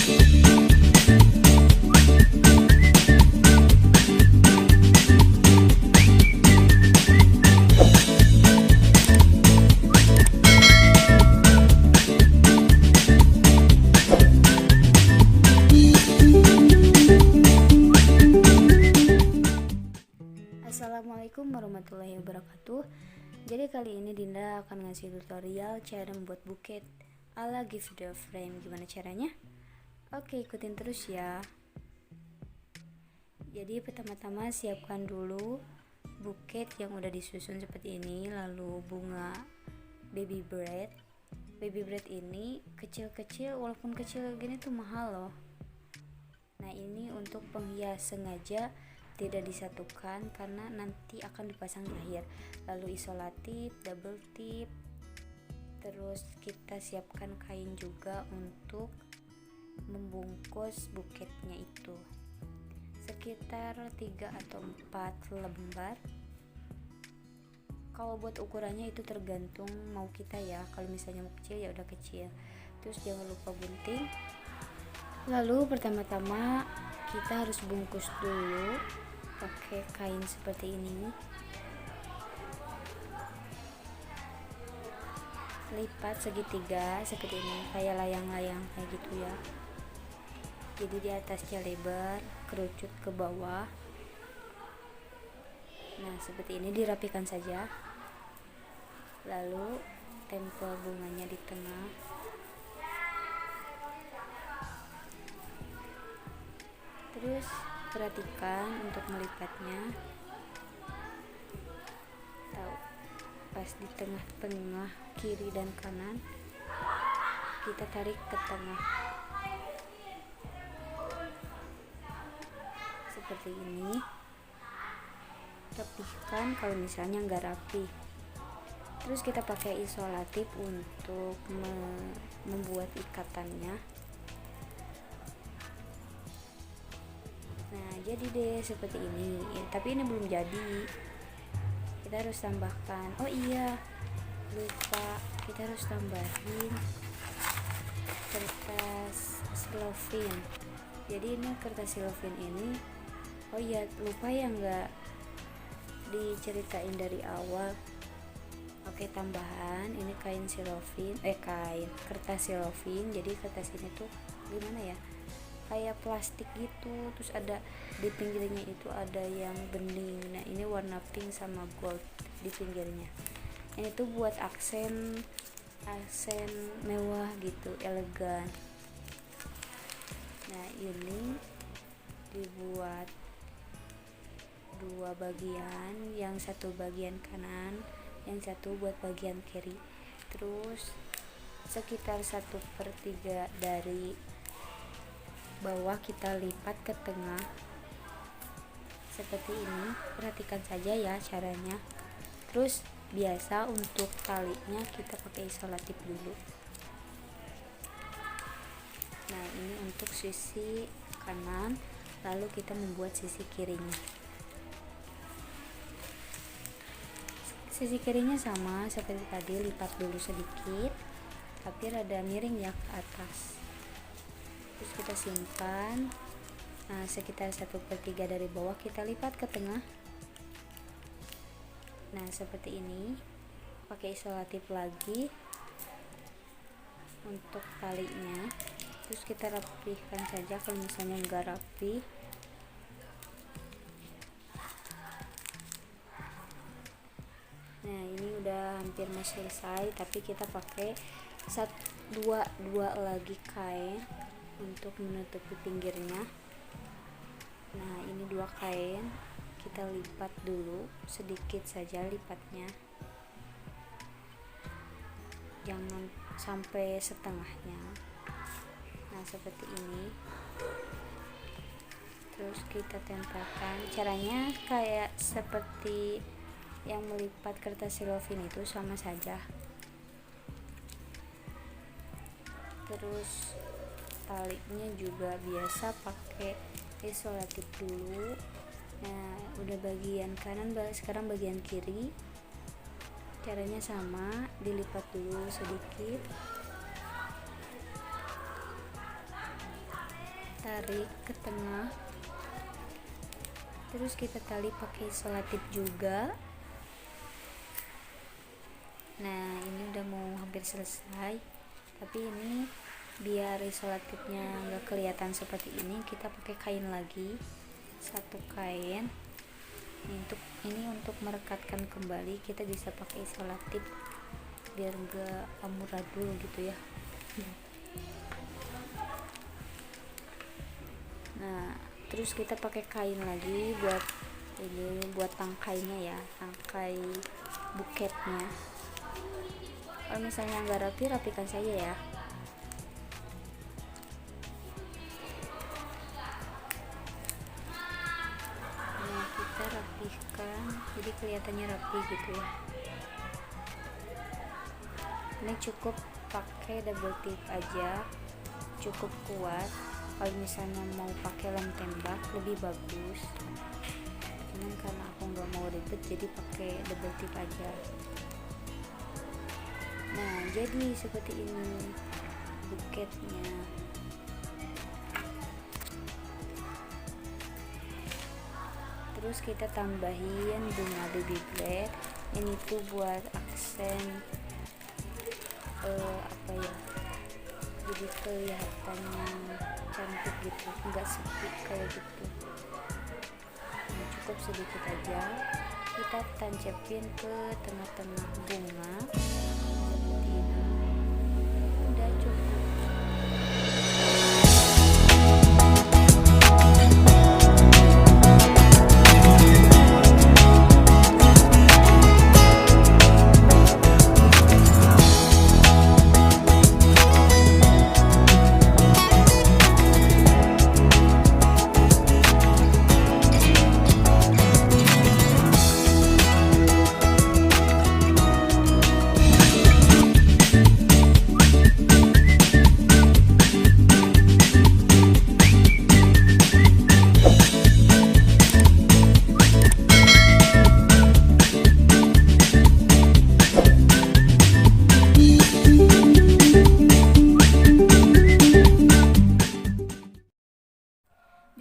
Assalamualaikum warahmatullahi wabarakatuh. Jadi kali ini Dinda akan ngasih tutorial cara membuat buket ala gift the frame. Gimana caranya? Oke, ikutin terus ya. Jadi pertama-tama siapkan dulu buket yang udah disusun seperti ini. Lalu bunga baby bread. Baby bread ini kecil-kecil, walaupun kecil gini tuh mahal loh. Nah, ini untuk penghias, sengaja tidak disatukan karena nanti akan dipasang di akhir. Lalu isolatif, double tip. Terus kita siapkan kain juga untuk membungkus buketnya itu. Sekitar 3 atau 4 lembar. Kalau buat ukurannya itu tergantung mau kita ya. Kalau misalnya mau kecil ya udah kecil. Terus jangan lupa gunting. Lalu pertama-tama kita harus bungkus dulu pakai kain seperti ini. Lipat segitiga seperti ini, kayak layang-layang kayak gitu ya. Jadi di atasnya lebar, kerucut ke bawah. Nah, seperti ini dirapikan saja. Lalu tempel bunganya di tengah. Terus perhatikan untuk melipatnya. Tahu, pas di tengah-tengah kiri dan kanan kita tarik ke tengah seperti ini. Rapihkan kalau misalnya nggak rapi. Terus kita pakai isolatif untuk membuat ikatannya. Nah, jadi deh seperti ini ya, tapi ini belum jadi, kita harus tambahkan. Oh iya, lupa, kita harus tambahin kertas cellophane. Jadi ini kertas cellophane ini, oh iya lupa ya, nggak diceritain dari awal. Oke, tambahan ini kain cellophane, kertas cellophane. Jadi kertas ini tuh gimana ya, kayak plastik gitu. Terus ada di pinggirnya itu ada yang bening. Nah, ini warna pink sama gold di pinggirnya. Ini tuh buat aksen mewah gitu, elegan. Nah, ini dibuat 2 bagian, yang satu bagian kanan, yang satu buat bagian kiri. Terus sekitar 1/3 dari bawah kita lipat ke tengah seperti ini. Perhatikan saja ya caranya. Terus biasa untuk talinya kita pakai isolatif dulu. Nah, ini untuk sisi kanan, lalu kita membuat sisi kirinya. Sisi kirinya sama seperti tadi, lipat dulu sedikit tapi rada miring ya ke atas. Terus kita simpan. Nah, sekitar 1/3 dari bawah kita lipat ke tengah. Nah, seperti ini. Pakai isolatif lagi untuk talinya. Terus kita rapihkan saja kalau misalnya enggak rapi. Nah, ini udah hampir mau selesai, tapi kita pakai dua lagi kain untuk menutupi pinggirnya. Nah, ini 2 kain kita lipat dulu, sedikit saja lipatnya, jangan sampai setengahnya. Nah, seperti ini. Terus kita tempelkan. Caranya kayak seperti yang melipat kertas cellophane itu, sama saja. Terus talinya juga biasa pakai isolatif dulu. Nah, udah bagian kanan, sekarang bagian kiri. Caranya sama, dilipat dulu sedikit. tarik ke tengah, terus kita tali pakai selotip juga. Nah, ini udah mau hampir selesai, tapi ini biar selotipnya nggak kelihatan seperti ini, kita pakai kain lagi, satu kain. Untuk merekatkan kembali kita bisa pakai selotip biar nggak amburadul gitu ya. Nah, terus kita pakai kain lagi buat tangkainya ya, tangkai buketnya. Kalau misalnya nggak rapi, rapikan saja ya. Nah, kita rapihkan jadi kelihatannya rapi gitu ya. Ini cukup pakai double tip aja, cukup kuat. Kalau misalnya mau pakai lem tembak lebih bagus, cuman karena aku nggak mau ribet jadi pakai double tip aja. Nah, jadi seperti ini buketnya. Terus kita tambahin bunga baby bread. Ini tuh buat aksen jadi kelihatannya cantik gitu, enggak sepi kayak gitu. Nah, cukup sedikit aja, kita tancepin ke tengah-tengah bunga seperti ini. Udah cukup.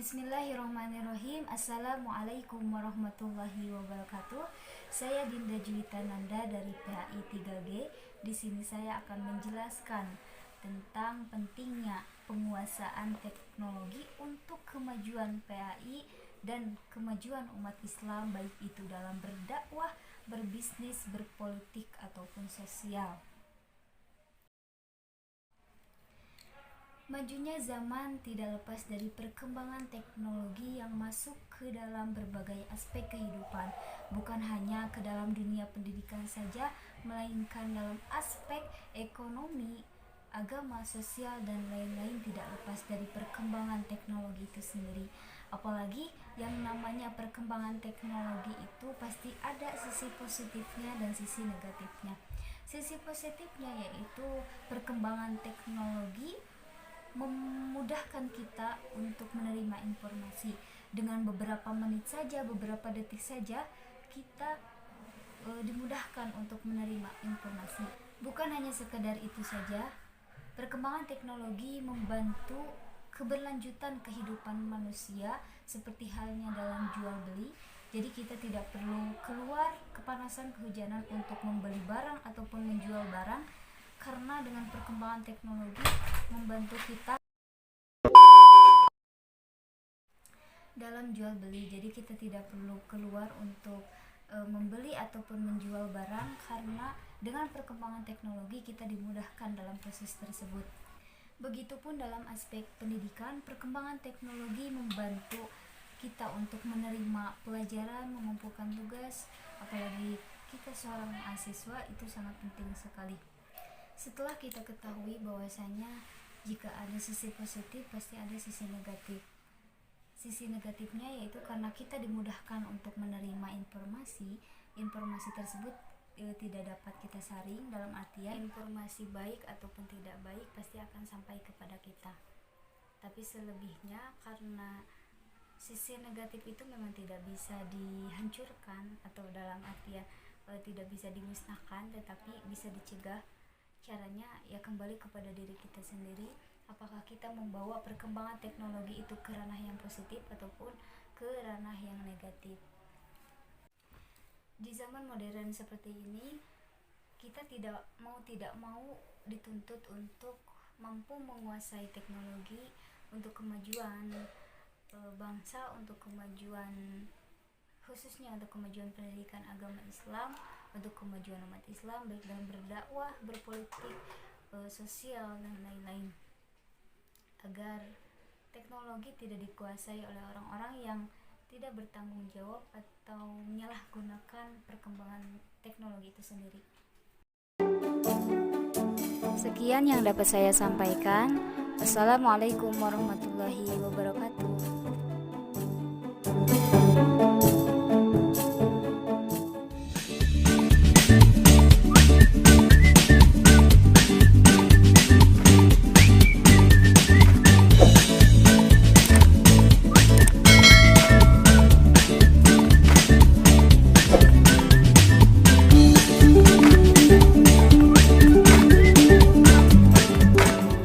Bismillahirrahmanirrahim. Assalamualaikum warahmatullahi wabarakatuh. Saya Dinda Juwita Nanda dari PHI 3G. Di sini saya akan menjelaskan tentang pentingnya penguasaan teknologi untuk kemajuan PHI dan kemajuan umat Islam, baik itu dalam berdakwah, berbisnis, berpolitik ataupun sosial. Majunya zaman tidak lepas dari perkembangan teknologi yang masuk ke dalam berbagai aspek kehidupan, bukan hanya ke dalam dunia pendidikan saja, melainkan dalam aspek ekonomi, agama, sosial, dan lain-lain tidak lepas dari perkembangan teknologi itu sendiri. Apalagi yang namanya perkembangan teknologi itu pasti ada sisi positifnya dan sisi negatifnya. Sisi positifnya yaitu perkembangan teknologi memudahkan kita untuk menerima informasi. Dengan beberapa menit saja, beberapa detik saja, kita dimudahkan untuk menerima informasi. Bukan hanya sekedar itu saja, perkembangan teknologi membantu keberlanjutan kehidupan manusia, seperti halnya dalam jual beli. Jadi kita tidak perlu keluar kepanasan, kehujanan untuk membeli barang ataupun menjual barang, karena dengan perkembangan teknologi membantu kita dalam jual beli. Jadi kita tidak perlu keluar untuk membeli ataupun menjual barang, karena dengan perkembangan teknologi kita dimudahkan dalam proses tersebut. Begitupun dalam aspek pendidikan, perkembangan teknologi membantu kita untuk menerima pelajaran, mengumpulkan tugas, apalagi kita seorang mahasiswa, itu sangat penting sekali. Setelah kita ketahui bahwasanya jika ada sisi positif pasti ada sisi negatif. Sisi negatifnya yaitu karena kita dimudahkan untuk menerima informasi tersebut tidak dapat kita saring, dalam artian informasi baik ataupun tidak baik pasti akan sampai kepada kita. Tapi selebihnya, karena sisi negatif itu memang tidak bisa dihancurkan, atau dalam artian tidak bisa dimusnahkan, tetapi bisa dicegah. Caranya ya kembali kepada diri kita sendiri. apakah kita membawa perkembangan teknologi itu ke ranah yang positif ataupun ke ranah yang negatif. Di zaman modern seperti ini, kita tidak mau dituntut untuk mampu menguasai teknologi untuk kemajuan bangsa, untuk kemajuan, khususnya untuk kemajuan pendidikan agama Islam, untuk kemajuan umat Islam baik dalam berdakwah, berpolitik, sosial dan lain-lain, agar teknologi tidak dikuasai oleh orang-orang yang tidak bertanggung jawab atau menyalahgunakan perkembangan teknologi itu sendiri. Sekian yang dapat saya sampaikan. Assalamualaikum warahmatullahi wabarakatuh.